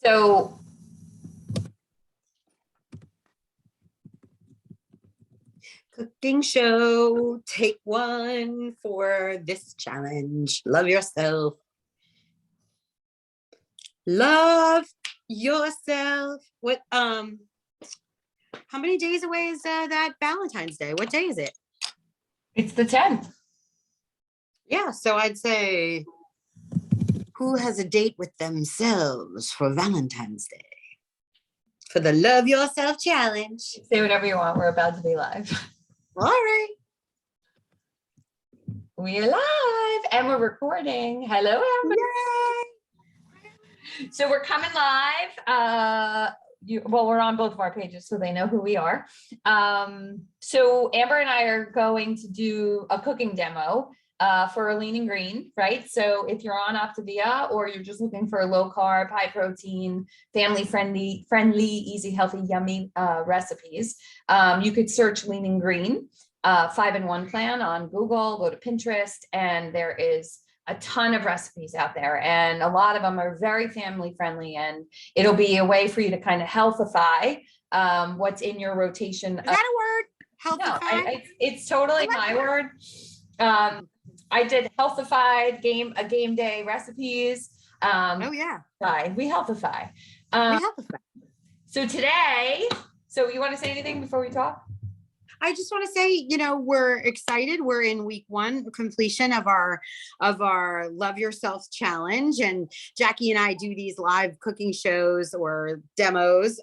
So cooking show, take one for this challenge. Love yourself. Love yourself. What how many days away is that Valentine's Day? What day is it? it's the 10th. Yeah, so I'd say who has a date with themselves for Valentine's Day? For the Love Yourself Challenge. Say whatever you want. We're about to be live. All right. We're live and we're recording. Hello, Amber. Yay! So we're coming live. We're on both of our pages, so they know who we are. So Amber and I are going to do a cooking demo for a lean and green, right? So if you're on Optavia or you're just looking for low carb, high protein, family friendly, easy, healthy, yummy recipes, you could search lean and green 5-in-1 plan on Google, go to Pinterest, and there is a ton of recipes out there, and a lot of them are very family friendly, and it'll be a way for you to kind of healthify what's in your rotation. Is that a word? Healthify? No, it's totally my word. I did healthified game day recipes. Oh yeah, We healthify. we healthify. So today, you want to say anything before we talk? I just want to say, we're excited. We're in week 1 completion of our Love Yourself Challenge, and Jackie and I do these live cooking shows or demos,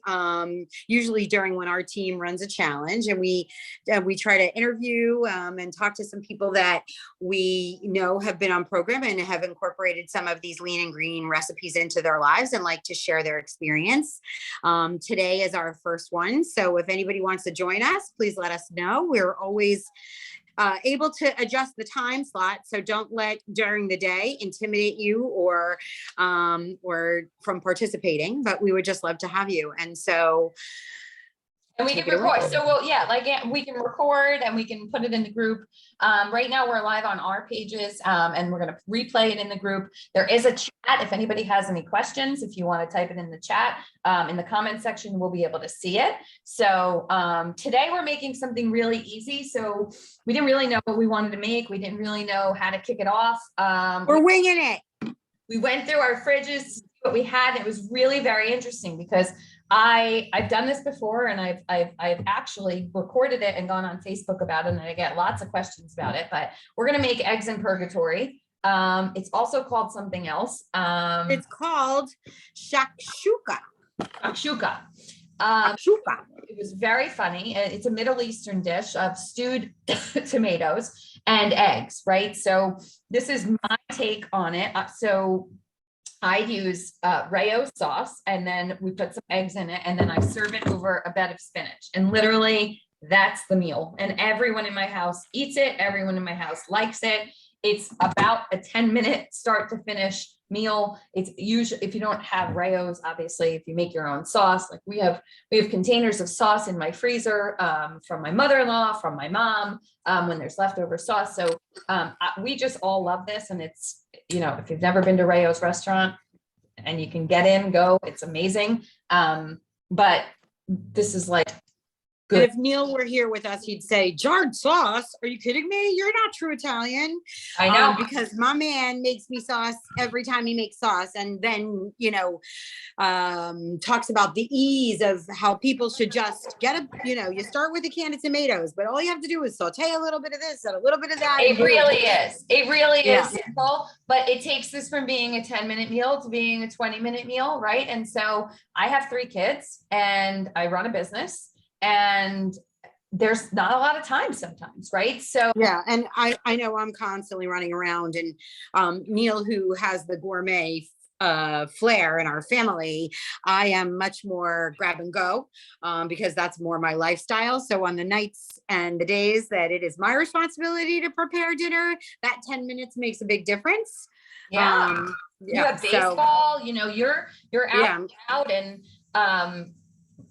usually during when our team runs a challenge, and we try to interview and talk to some people that we know have been on program and have incorporated some of these lean and green recipes into their lives and like to share their experience. Today is our first one, so if anybody wants to join us, please let us know. We're always able to adjust the time slot, so don't let during the day intimidate you or from participating, but we would just love to have you. And so and we can record. So we can record and we can put it in the group. Right now we're live on our pages, and we're going to replay it in the group. There is a chat. If anybody has any questions, if you want to type it in the chat, in the comment section, we'll be able to see it. So today we're making something really easy. So we didn't really know what we wanted to make. We didn't really know how to kick it off. We're winging it. We went through our fridges to see what we had. It was really very interesting because I've done this before, and I've actually recorded it and gone on Facebook about it, and I get lots of questions about it. But we're gonna make eggs in purgatory. It's also called something else. It's called shakshuka. Shakshuka. Shakshuka. It was very funny. It's a Middle Eastern dish of stewed tomatoes and eggs, right? So this is my take on it. So I use Rayo sauce, and then we put some eggs in it, and then I serve it over a bed of spinach. And literally, that's the meal. And everyone in my house eats it. Everyone in my house likes it. It's about a 10-minute start to finish meal. It's usually, if you don't have Rayos, obviously, if you make your own sauce, like we have containers of sauce in my freezer from my mother-in-law, from my mom, when there's leftover sauce. So we just all love this. And it's, if you've never been to Rayo's restaurant and you can get in, go, it's amazing. But this is like good. And if Neil were here with us, he'd say, jarred sauce? Are you kidding me? You're not true Italian. I know. Because my man makes me sauce every time he makes sauce. And then, talks about the ease of how people should just get you start with a can of tomatoes, but all you have to do is saute a little bit of this and a little bit of that. It really is. It really is simple, but it takes this from being a 10-minute meal to being a 20-minute meal, right? And so I have 3 kids and I run a business, and there's not a lot of time sometimes, right? So yeah, and I know I'm constantly running around, and Neil, who has the gourmet flair in our family, I am much more grab and go because that's more my lifestyle. So on the nights and the days that it is my responsibility to prepare dinner, that 10 minutes makes a big difference. You have baseball, you're out and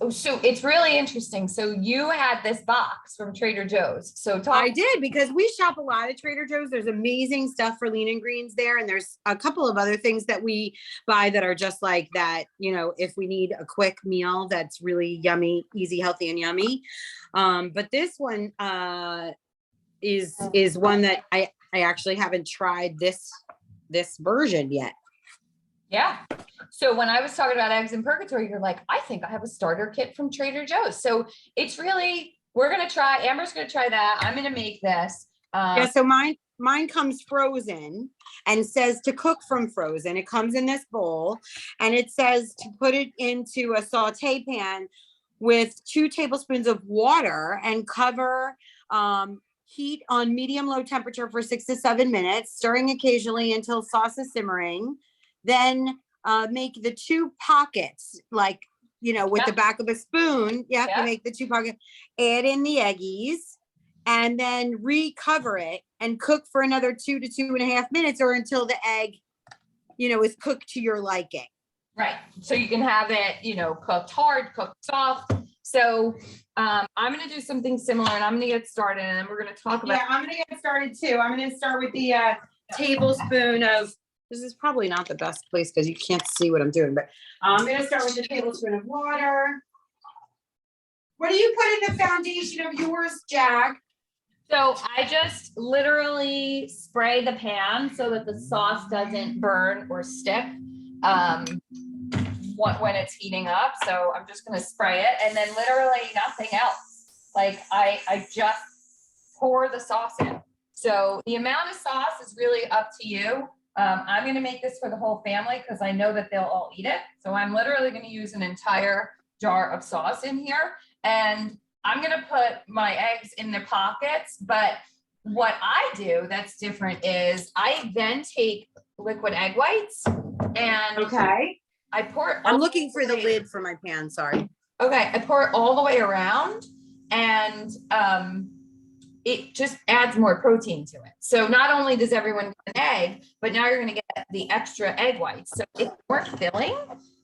Oh, so it's really interesting. So you had this box from Trader Joe's. So I talk. did, because we shop a lot at Trader Joe's. There's amazing stuff for lean and greens there. And there's a couple of other things that we buy that are just like that, if we need a quick meal that's really yummy, easy, healthy, and yummy. But this one is one that I actually haven't tried this version yet. Yeah. So when I was talking about eggs in purgatory, you're like, I think I have a starter kit from Trader Joe's. So it's really, Amber's going to try that. I'm going to make this. Yeah. So mine comes frozen and says to cook from frozen. It comes in this bowl and it says to put it into a saute pan with 2 tablespoons of water and cover, heat on medium-low temperature for 6 to 7 minutes, stirring occasionally until sauce is simmering. Then make the 2 pockets, like, with the back of a spoon. You make the 2 pockets, add in the eggies, and then recover it and cook for another 2 to 2.5 minutes, or until the egg, is cooked to your liking. Right. So you can have it, cooked hard, cooked soft. So I'm going to do something similar, and I'm going to get started, and then we're going to talk about. Yeah, I'm going to get started too. I'm going to start with the tablespoon of. This is probably not the best place because you can't see what I'm doing, but I'm going to start with a tablespoon of water. What do you put in the foundation of yours, Jack? So I just literally spray the pan so that the sauce doesn't burn or stick when it's heating up. So I'm just going to spray it, and then literally nothing else. Like I just pour the sauce in. So the amount of sauce is really up to you. I'm going to make this for the whole family because I know that they'll all eat it. So I'm literally going to use an entire jar of sauce in here, and I'm going to put my eggs in the pockets. But what I do that's different is I then take liquid egg whites and I pour it. I'm looking for the lid for my pan. Sorry. Okay. I pour it all the way around, and it just adds more protein to it. So not only does everyone get an egg, but now you're going to get the extra egg whites. So it's more filling,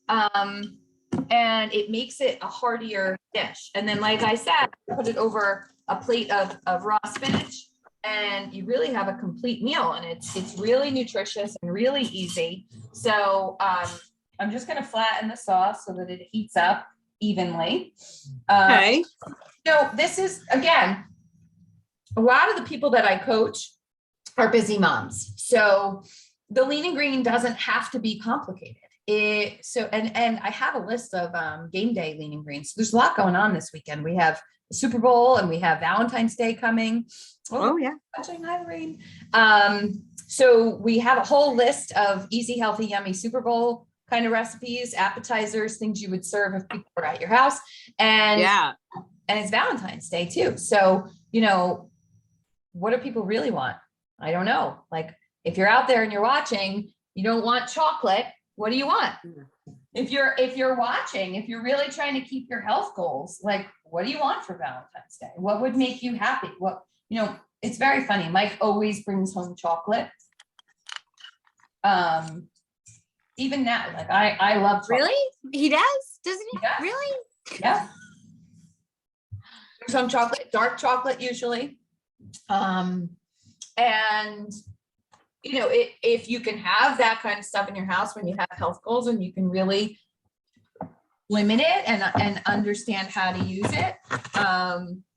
and it makes it a heartier dish. And then, like I said, put it over a plate of raw spinach, and you really have a complete meal. And it's really nutritious and really easy. So I'm just going to flatten the sauce so that it heats up evenly. Okay. So this is, again, a lot of the people that I coach are busy moms. So the lean and green doesn't have to be complicated. And I have a list of game day lean and greens. So there's a lot going on this weekend. We have the Super Bowl and we have Valentine's Day coming. Oh yeah. Hi, Lorraine. So we have a whole list of easy, healthy, yummy Super Bowl kind of recipes, appetizers, things you would serve if people were at your house. And it's Valentine's Day too. So, what do people really want? I don't know. Like, if you're out there and you're watching, you don't want chocolate. What do you want? If you're watching, if you're really trying to keep your health goals, like, what do you want for Valentine's Day? What would make you happy? It's very funny. Mike always brings home chocolate. Even now, like I love chocolate. Really? He does? Doesn't he? Yeah. Really? Yeah. Some chocolate, dark chocolate usually. And if you can have that kind of stuff in your house when you have health goals, and you can really limit it and understand how to use it,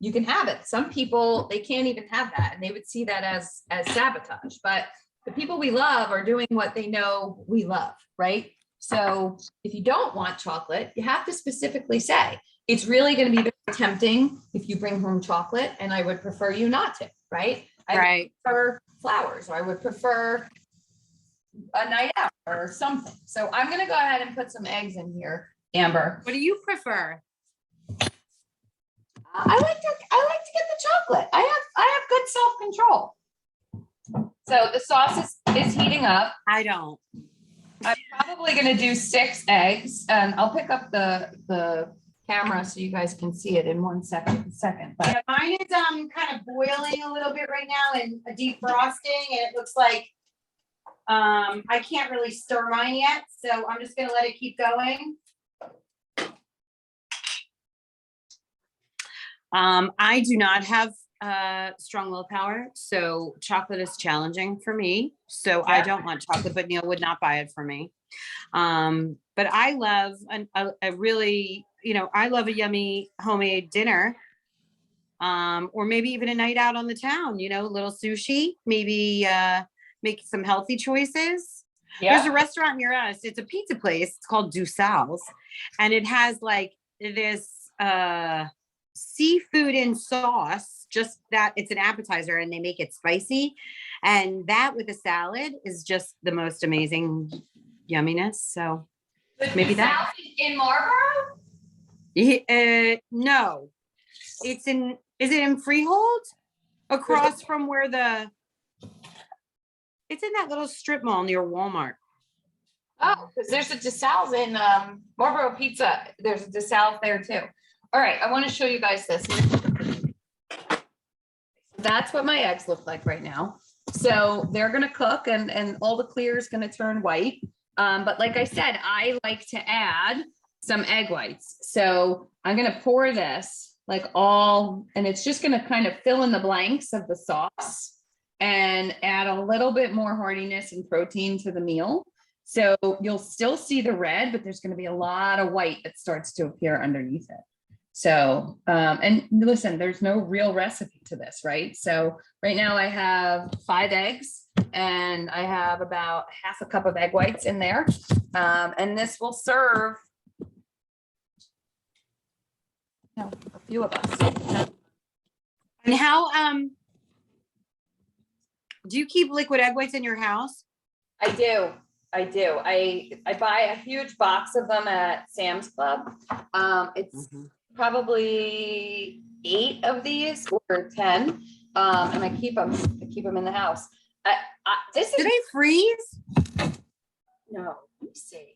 you can have it. Some people, they can't even have that, and they would see that as sabotage. But the people we love are doing what they know we love, right? So if you don't want chocolate, you have to specifically say, it's really going to be very tempting if you bring home chocolate, and I would prefer you not to, right? I would prefer flowers, or I would prefer a night out or something. So I'm going to go ahead and put some eggs in here, Amber. What do you prefer? I like to get the chocolate. I have good self-control. So the sauce is heating up. I don't. I'm probably going to do 6 eggs, and I'll pick up the camera so you guys can see it in 1 second. But yeah, mine is kind of boiling a little bit right now and defrosting, and it looks like I can't really stir mine yet, so I'm just going to let it keep going. I do not have strong willpower, so chocolate is challenging for me. So I don't want chocolate, but Neil would not buy it for me. But I love a really, I love a yummy homemade dinner. Or maybe even a night out on the town, a little sushi, maybe make some healthy choices. Yeah. There's a restaurant near us. It's a pizza place. It's called Dusal's, and it has like this seafood in sauce, just that it's an appetizer and they make it spicy. And that with a salad is just the most amazing yumminess. So maybe that. In Marlboro? No, is it in Freehold? Across from where it's in that little strip mall near Walmart. Oh, because there's a DeSal's in Marlboro Pizza. There's a DeSal's there too. All right, I want to show you guys this. That's what my eggs look like right now. So they're going to cook and all the clear is going to turn white. But like I said, I like to add some egg whites. So I'm going to pour this and it's just going to kind of fill in the blanks of the sauce and add a little bit more heartiness and protein to the meal. So you'll still see the red, but there's going to be a lot of white that starts to appear underneath it. So, and listen, there's no real recipe to this, right? So right now I have 5 eggs and I have about half a cup of egg whites in there. And this will serve a few of us. And how, do you keep liquid egg whites in your house? I do. I buy a huge box of them at Sam's Club. It's probably 8 of these or 10. And I keep them in the house. Do they freeze? No, let me see.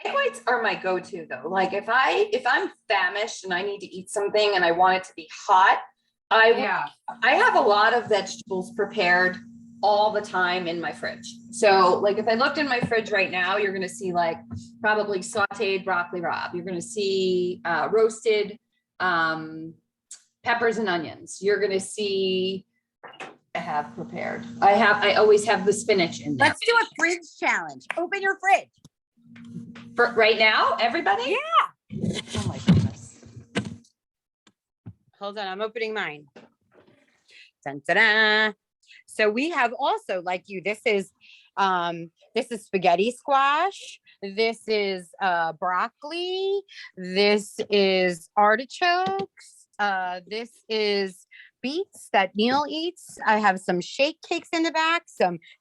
Egg whites are my go-to though. Like if I'm famished and I need to eat something and I want it to be hot, I have a lot of vegetables prepared all the time in my fridge. So like if I looked in my fridge right now, you're going to see like probably sauteed broccoli rabe. You're going to see roasted peppers and onions. You're going to see I have prepared. I always have the spinach in there. Let's do a fridge challenge. Open your fridge. For right now, everybody? Yeah. Oh my goodness. Hold on, I'm opening mine. Dun, da, da. So we have also, like you, this is spaghetti squash. This is broccoli. This is artichokes. This is beets that Neil eats. I have some shake cakes in the back.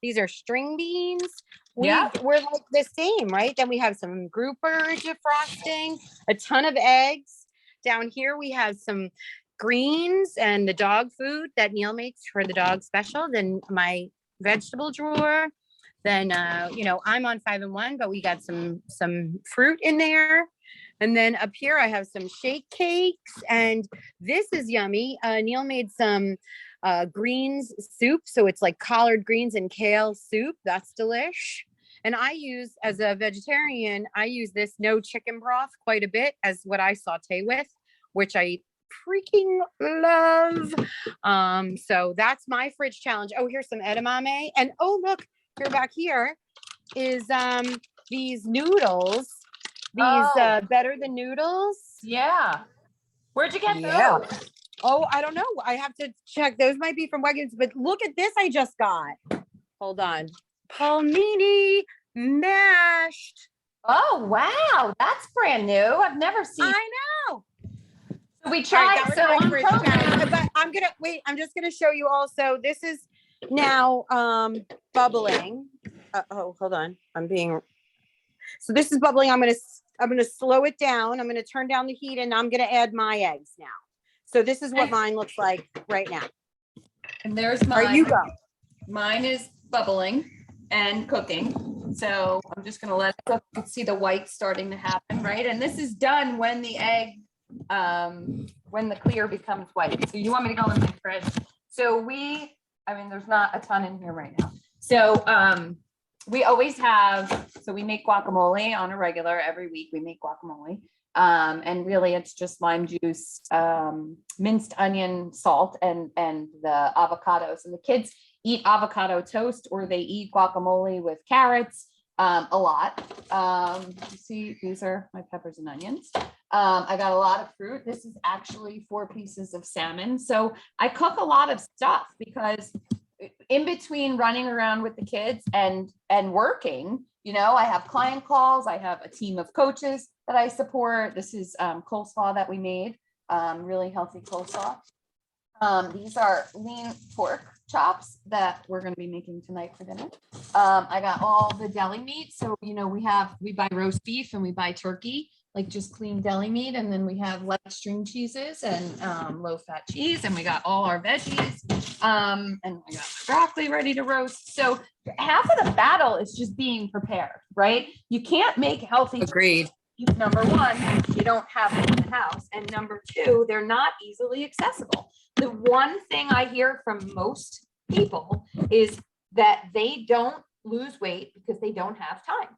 These are string beans. We're like the same, right? Then we have some grouper defrosting, a ton of eggs. Down here we have some greens and the dog food that Neil makes for the dog special. Then my vegetable drawer. Then I'm on 5-in-1, but we got some fruit in there. And then up here I have some shake cakes, and this is yummy. Neil made some greens soup, so it's like collard greens and kale soup. That's delish. And I use, as a vegetarian, I use this no chicken broth quite a bit as what I saute with, which I freaking love. So that's my fridge challenge. Oh, here's some edamame, and oh look, here back here is these noodles. These better than noodles. Yeah. Where'd you get those? Oh, I don't know. I have to check. Those might be from Wegmans, but look at this I just got. Hold on. Palmini mashed. Oh, wow. That's brand new. I've never seen. I know. So we tried. But I'm going to wait. I'm just going to show you also. This is now bubbling. Hold on. So this is bubbling. I'm going to slow it down. I'm going to turn down the heat, and I'm going to add my eggs now. So this is what mine looks like right now. And there's mine. There you go. Mine is bubbling and cooking. So I'm just going to let it cook. You can see the white starting to happen, right? And this is done when the egg, when the clear becomes white. So you want me to go in my fridge? So there's not a ton in here right now. So, we always have, we make guacamole on a regular every week. We make guacamole, And really it's just lime juice, minced onion, salt, and the avocados. And the kids eat avocado toast, or they eat guacamole with carrots a lot. You see, these are my peppers and onions. I got a lot of fruit. This is actually 4 pieces of salmon. So I cook a lot of stuff because in between running around with the kids and working, you know, I have client calls, I have a team of coaches that I support. This is coleslaw that we made, really healthy coleslaw. These are lean pork chops that we're going to be making tonight for dinner. I got all the deli meat. So, you know, we buy roast beef and we buy turkey, like just clean deli meat. And then we have light string cheeses and low fat cheese. And we got all our veggies. And I got my broccoli ready to roast. So half of the battle is just being prepared, right? You can't make healthy. Agreed. Number one, you don't have them in the house. And number two, they're not easily accessible. The one thing I hear from most people is that they don't lose weight because they don't have time.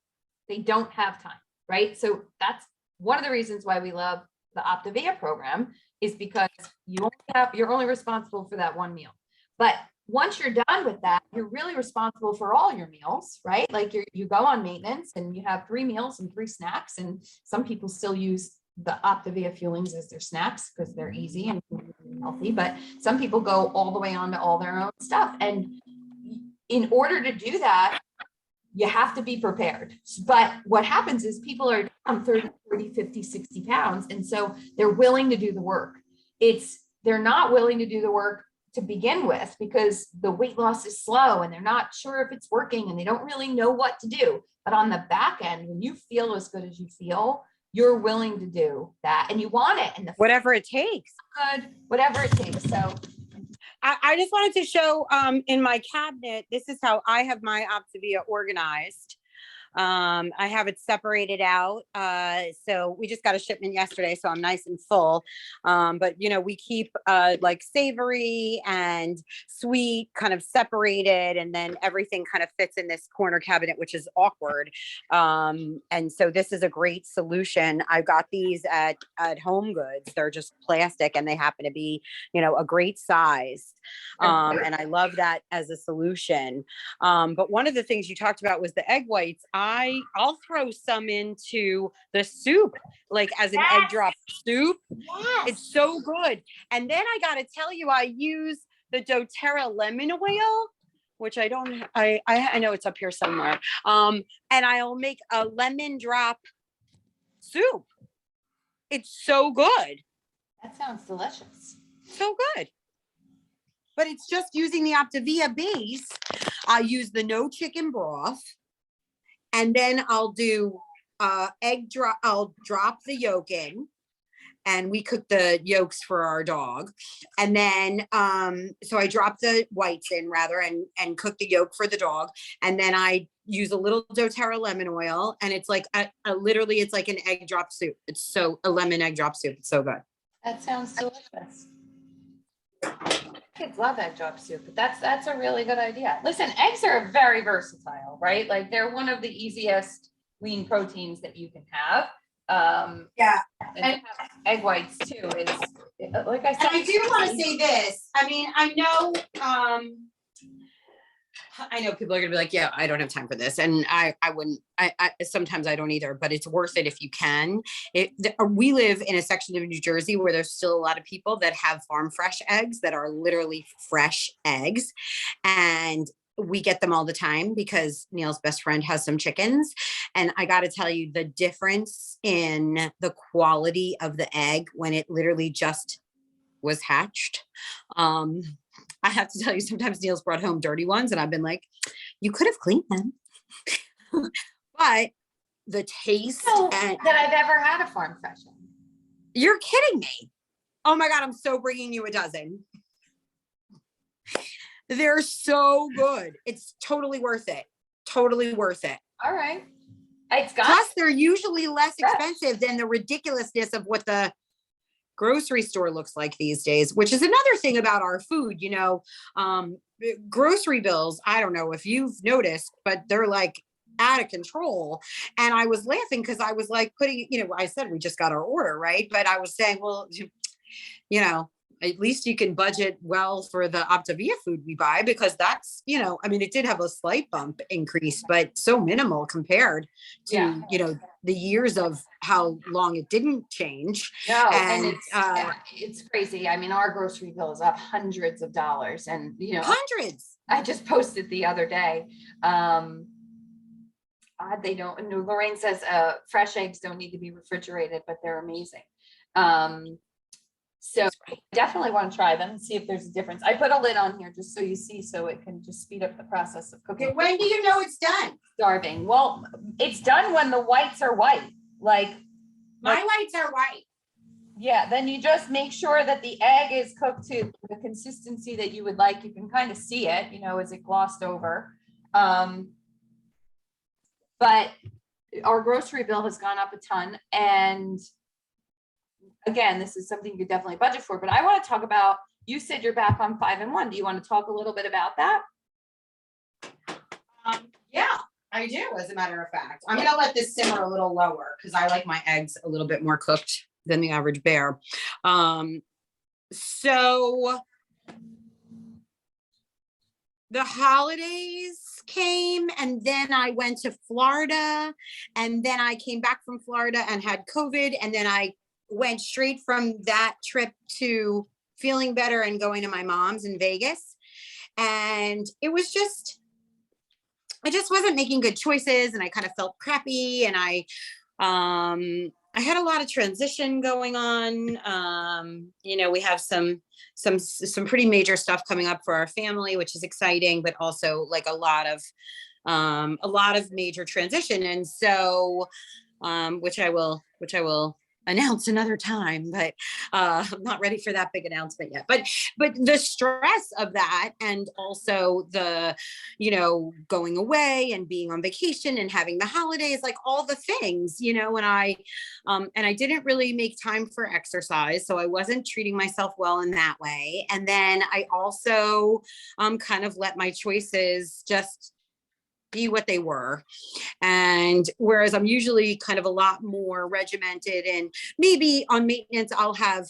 They don't have time, right? So that's one of the reasons why we love the Optavia program, is because you're only responsible for that one meal. But once you're done with that, you're really responsible for all your meals, right? Like you go on maintenance and you have 3 meals and 3 snacks. And some people still use the Optavia fuelings as their snacks because they're easy and healthy. But some people go all the way on to all their own stuff. And in order to do that, you have to be prepared. But what happens is people are down 30, 40, 50, 60 pounds. And so they're willing to do the work. They're not willing to do the work to begin with because the weight loss is slow and they're not sure if it's working and they don't really know what to do. But on the back end, when you feel as good as you feel, you're willing to do that and you want it. And whatever it takes. Good, whatever it takes. So I just wanted to show in my cabinet, this is how I have my Optavia organized. I have it separated out. So we just got a shipment yesterday, so I'm nice and full. But you know, we keep like savory and sweet kind of separated, and then everything kind of fits in this corner cabinet, which is awkward. And so this is a great solution. I got these at Home Goods. They're just plastic and they happen to be, you know, a great size. And I love that as a solution. But one of the things you talked about was the egg whites. I'll throw some into the soup, like as an egg drop soup. Yes. It's so good. And then I got to tell you, I use the doTERRA lemon oil, which I know it's up here somewhere. And I'll make a lemon drop soup. It's so good. That sounds delicious. So good. But it's just using the Optavia base. I'll use the no chicken broth. And then I'll do egg drop. I'll drop the yolk in, and we cook the yolks for our dog. And then, so I drop the whites in rather, and cook the yolk for the dog. And then I use a little doTERRA lemon oil, and it's like literally, it's like an egg drop soup. A lemon egg drop soup. It's so good. That sounds delicious. Kids love egg drop soup, but that's a really good idea. Listen, eggs are very versatile, right? Like they're one of the easiest lean proteins that you can have. Yeah. And egg whites too is, like I said. And I do want to say this. I mean, I know people are gonna be like, yeah, I don't have time for this. And I wouldn't, sometimes I don't either, but it's worth it if you can. We live in a section of New Jersey where there's still a lot of people that have farm fresh eggs that are literally fresh eggs. And we get them all the time because Neil's best friend has some chickens. And I got to tell you the difference in the quality of the egg when it literally just was hatched. I have to tell you, sometimes Neil's brought home dirty ones and I've been like, you could have cleaned them. But the taste that I've ever had a farm fresh one. You're kidding me. Oh my God, I'm so bringing you a dozen. They're so good. It's totally worth it. Totally worth it. All right. Plus, they're usually less expensive than the ridiculousness of what the grocery store looks like these days, which is another thing about our food. You know, grocery bills, I don't know if you've noticed, but they're like out of control. And I was laughing because I was like putting, I said we just got our order, right? But I was saying, well, at least you can budget well for the Optavia food we buy, because that's, I mean, it did have a slight bump increase, but so minimal compared to, the years of how long it didn't change. No, And it's crazy. I mean, our grocery bill is up hundreds of dollars, and hundreds. I just posted the other day. They don't. And Lorraine says fresh eggs don't need to be refrigerated, but they're amazing. So I definitely want to try them and see if there's a difference. I put a lid on here just so you see, so it can just speed up the process of cooking. Okay, when do you know it's done? Starving. Well, it's done when the whites are white. Like my whites are white. Yeah, then you just make sure that the egg is cooked to the consistency that you would like. You can kind of see it, as it glossed over. But our grocery bill has gone up a ton. And again, this is something you could definitely budget for. But I want to talk about, you said you're back on 5 and 1. Do you want to talk a little bit about that? Yeah, I do, as a matter of fact. I'm going to let this simmer a little lower because I like my eggs a little bit more cooked than the average bear. So the holidays came, and then I went to Florida, and then I came back from Florida and had COVID. And then I went straight from that trip to feeling better and going to my mom's in Vegas. And it was just, I just wasn't making good choices, and I kind of felt crappy, and I had a lot of transition going on. We have some pretty major stuff coming up for our family, which is exciting, but also like a lot of major transition. And so, which I will announce another time, but I'm not ready for that big announcement yet. But the stress of that, and also the, going away and being on vacation and having the holidays, like all the things, and I didn't really make time for exercise. So I wasn't treating myself well in that way. And then I also kind of let my choices just be what they were. And whereas I'm usually kind of a lot more regimented, and maybe on maintenance, I'll have,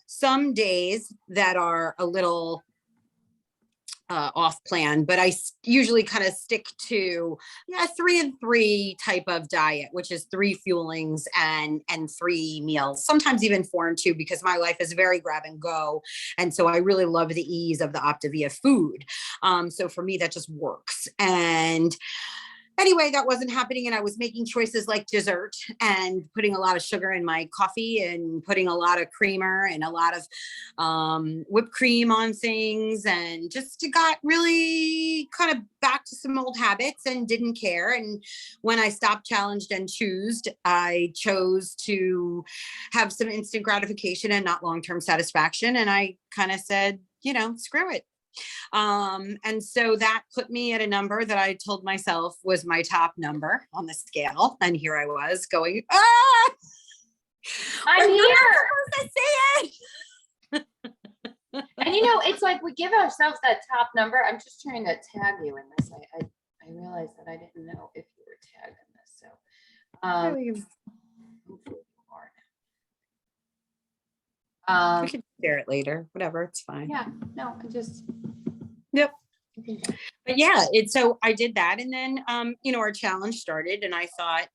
some days that are a little off plan, but I usually kind of stick to 3 and 3 type of diet, which is 3 fuelings and 3 meals, sometimes even 4 and 2, because my life is very grab and go. And so I really love the ease of the Optavia food. So for me, that just works. And anyway, that wasn't happening. And I was making choices like dessert and putting a lot of sugar in my coffee and putting a lot of creamer and a lot of whipped cream on things, and just got really kind of back to some old habits and didn't care. And when I stopped, challenged, and I chose to have some instant gratification and not long-term satisfaction. And I kind of said, screw it. And so that put me at a number that I told myself was my top number on the scale. And here I was going, I'm here. Supposed to say it. And it's like we give ourselves that top number. I'm just trying to tag you in this. I realized that I didn't know if you were tagged in this. So we can share it later. Whatever, it's fine. Yeah, no, I just. Yep. But yeah, so I did that, and then our challenge started, and I thought,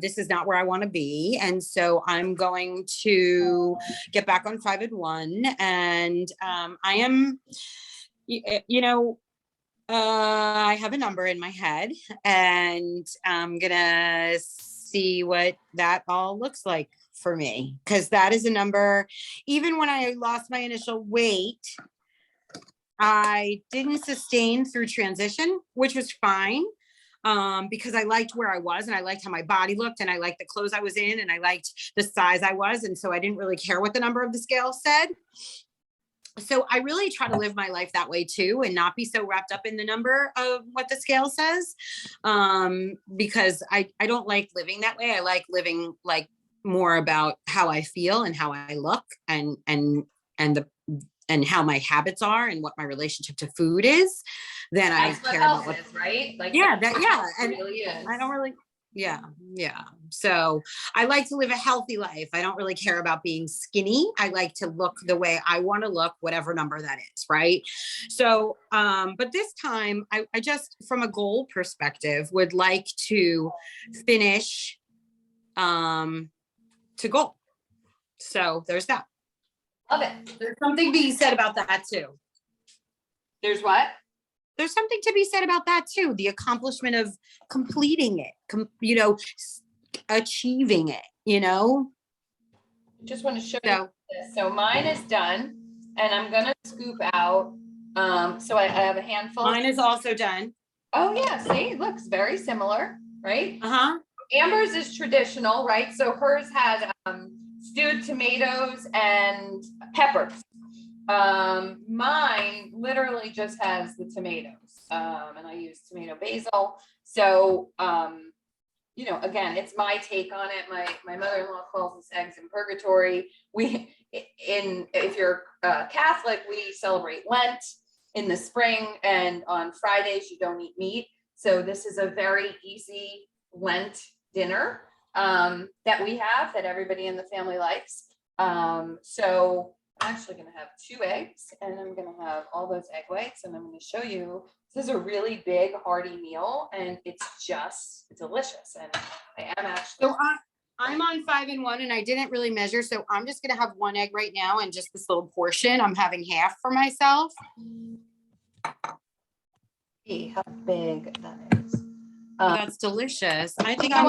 this is not where I want to be, and so I'm going to get back on 5 and 1, and I am, I have a number in my head, and I'm gonna see what that all looks like for me, because that is a number. Even when I lost my initial weight, I didn't sustain through transition, which was fine, because I liked where I was, and I liked how my body looked, and I liked the clothes I was in, and I liked the size I was. And so I didn't really care what the number of the scale said. So I really try to live my life that way too, and not be so wrapped up in the number of what the scale says, because I don't like living that way. I like living like more about how I feel and how I look, and and how my habits are and what my relationship to food is, then I That's what care about health is, right? Like yeah, it and really is. I don't really, yeah. So I like to live a healthy life. I don't really care about being skinny. I like to look the way I want to look, whatever number that is, right? So, but this time I just, from a goal perspective, would like to finish to goal. So there's that. Love it. There's something being said about that too. There's what? There's something to be said about that too. The accomplishment of completing it, achieving it, Just want to show you this. So mine is done, and I'm gonna scoop out. So I have a handful. Mine is also done. Oh yeah, see, it looks very similar, right? Uh-huh. Amber's is traditional, right? So hers had stewed tomatoes and peppers. Mine literally just has the tomatoes, and I use tomato basil. So, again, it's my take on it. My mother-in-law calls this eggs in purgatory. If you're Catholic, we celebrate Lent in the spring, and on Fridays you don't eat meat. So this is a very easy Lent dinner that we have, that everybody in the family likes. So I'm actually going to have 2 eggs, and I'm going to have all those egg whites, and I'm going to show you. This is a really big, hearty meal, and it's just delicious. And I am actually. So I'm on 5 and 1, and I didn't really measure. So I'm just going to have 1 egg right now, and just this little portion. I'm having half for myself. See how big that is. That's delicious. I think I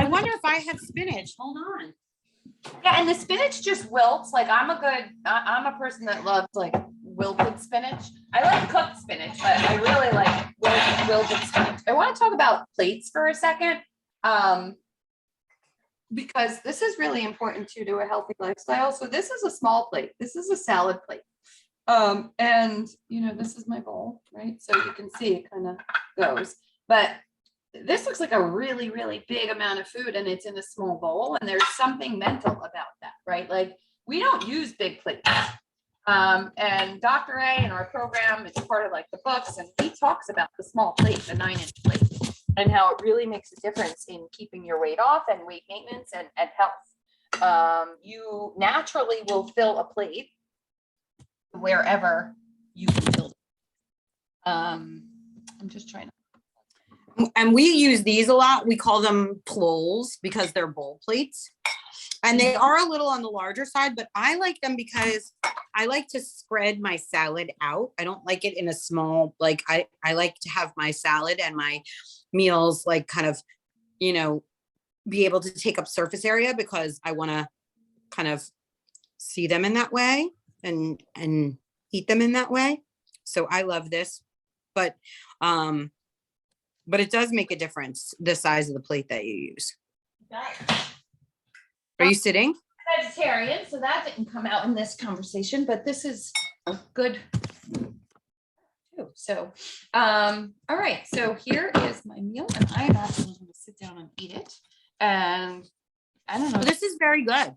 wonder if I have spinach. Hold on. Yeah, and the spinach just wilts. Like I'm a person that loves like wilted spinach. I like cooked spinach, but I really like wilted spinach. I want to talk about plates for a second, because this is really important too to a healthy lifestyle. So this is a small plate. This is a salad plate. And this is my bowl, right? So you can see it kind of goes, but this looks like a really, really big amount of food, and it's in a small bowl, and there's something mental about that, right? Like we don't use big plates. And Dr. A in our program, it's part of like the books, and he talks about the small plate, the 9-inch plate, and how it really makes a difference in keeping your weight off and weight maintenance and health. You naturally will fill a plate wherever you can fill it. I'm just trying to. And we use these a lot. We call them plols because they're bowl plates. And they are a little on the larger side, but I like them because I like to spread my salad out. I don't like it in a small, like I like to have my salad and my meals like kind of, be able to take up surface area, because I want to kind of see them in that way and eat them in that way. So I love this, but it does make a difference, the size of the plate that you use. Are you sitting? Vegetarian, so that didn't come out in this conversation, but this is a good too. So, all right. So here is my meal, and I am actually going to sit down and eat it. And I don't know. This is very good.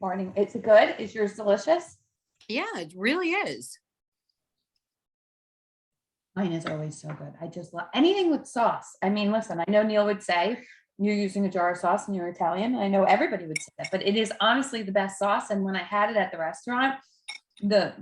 Morning. It's good. Is yours delicious? Yeah, it really is. Mine is always so good. I just love anything with sauce. I mean, listen, I know Neil would say you're using a jar of sauce and you're Italian. I know everybody would say that, but it is honestly the best sauce. And when I had it at the restaurant, the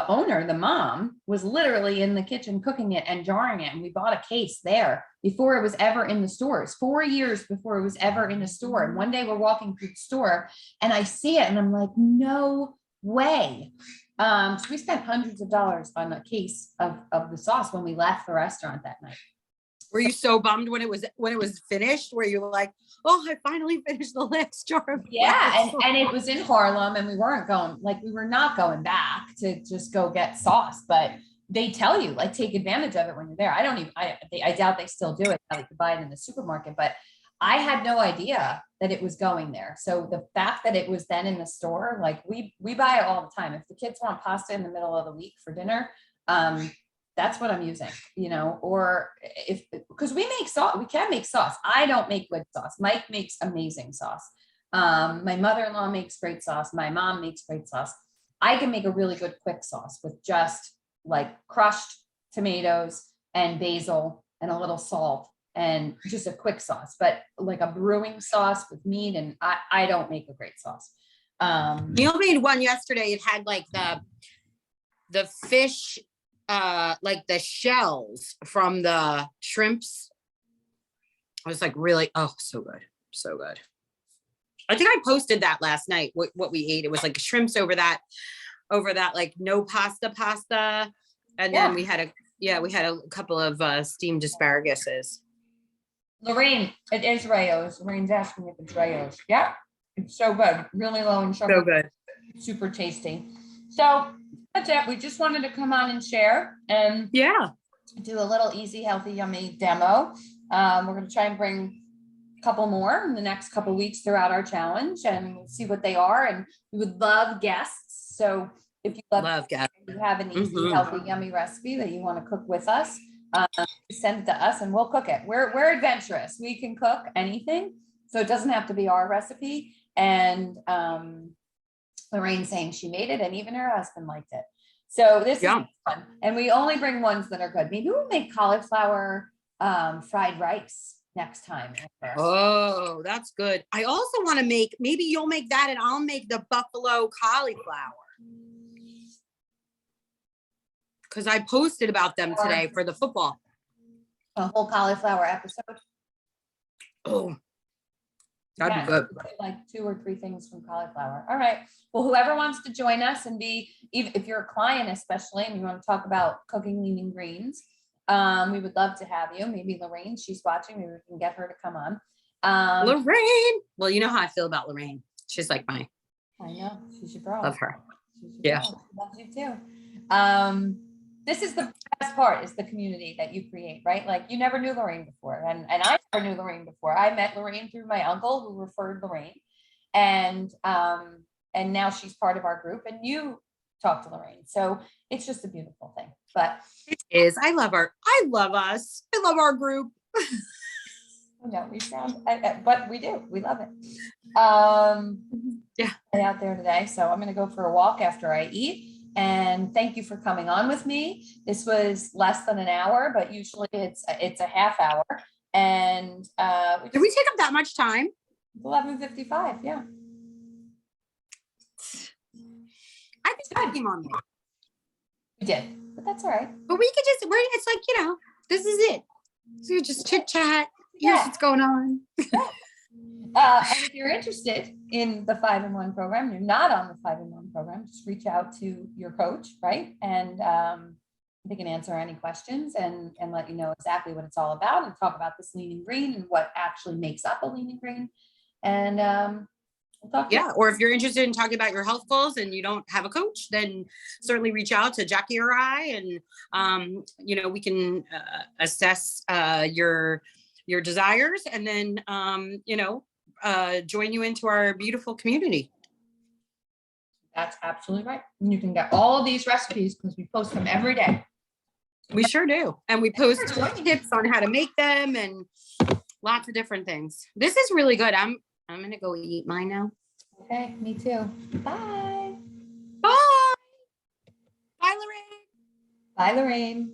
owner, the mom, was literally in the kitchen cooking it and jarring it. And we bought a case there before it was ever in the stores, 4 years before it was ever in a store. And one day we're walking through the store and I see it and I'm like, no way. So we spent hundreds of dollars on a case of the sauce when we left the restaurant that night. Were you so bummed when it was finished? Were you like, oh, I finally finished the last jar of and it was in Harlem, and we were not going back to just go get sauce, but they tell you like take advantage of it when you're there. I doubt they still do it. They could buy it in the supermarket, but I had no idea that it was going there. So the fact that it was then in the store, like we buy it all the time. If the kids want pasta in the middle of the week for dinner, that's what I'm using, or because we make sauce, we can make sauce. I don't make good sauce. Mike makes amazing sauce. My mother-in-law makes great sauce. My mom makes great sauce. I can make a really good quick sauce with just like crushed tomatoes and basil and a little salt and just a quick sauce, but like a brewing sauce with meat, and I don't make a great sauce. Neil made one yesterday. It had like the fish, like the shells from the shrimps. I was like, really, oh, so good. So good. I think I posted that last night, what we ate. It was like shrimps over that like no pasta. And then we had a couple of steamed asparaguses. Lorraine, it is Rayo's. Lorraine's asking if it's Rayo's. Yeah, it's so good. Really low in sugar. So good. Super tasty. So that's it. We just wanted to come on and share and do a little easy, healthy, yummy demo. We're going to try and bring a couple more in the next couple weeks throughout our challenge and see what they are. And we would love guests. So if you love guests, if you have an easy, healthy, yummy recipe that you want to cook with us, send it to us and we'll cook it. We're adventurous. We can cook anything. So it doesn't have to be our recipe. And Lorraine saying she made it and even her husband liked it. So this is fun. And we only bring ones that are good. Maybe we'll make cauliflower fried rice next time. Oh, that's good. I also want to make, maybe you'll make that and I'll make the buffalo cauliflower. Because I posted about them today for the football. A whole cauliflower episode. Oh, that'd be good. Like 2 or 3 things from cauliflower. All right. Well, whoever wants to join us and if you're a client, especially, and you want to talk about cooking lean greens, we would love to have you. Maybe Lorraine, she's watching. Maybe we can get her to come on. Lorraine. Well, you know how I feel about Lorraine. She's like I know. She's your girl. Love her. Yeah. She loves you too. This is the best part, is the community that you create, right? Like you never knew Lorraine before. And I never knew Lorraine before. I met Lorraine through my uncle who referred Lorraine. And now she's part of our group and you talk to Lorraine. So it's just a beautiful thing. But it is. I love her. I love us. I love our group. No, we sound, but we do. We love it. Out there today. So I'm going to go for a walk after I eat. And thank you for coming on with me. This was less than an hour, but usually it's a half hour. And did we take up that much time? 11:55. Yeah. I think I came on. We did, but that's all right. But we could just, it's like, this is it. So you just chit chat. Here's what's going on. And if you're interested in the 5-in-1 program, you're not on the 5-in-1 program, just reach out to your coach, right? And they can answer any questions and let you know exactly what it's all about and talk about this lean and green and what actually makes up a lean and green. And we'll talk. Or if you're interested in talking about your health goals and you don't have a coach, then certainly reach out to Jackie or I, and we can assess your desires and then join you into our beautiful community. That's absolutely right. And you can get all of these recipes because we post them every day. We sure do. And we post tips on how to make them and lots of different things. This is really good. I'm going to go eat mine now. Okay, me too. Bye. Bye. Bye, Lorraine. Bye, Lorraine.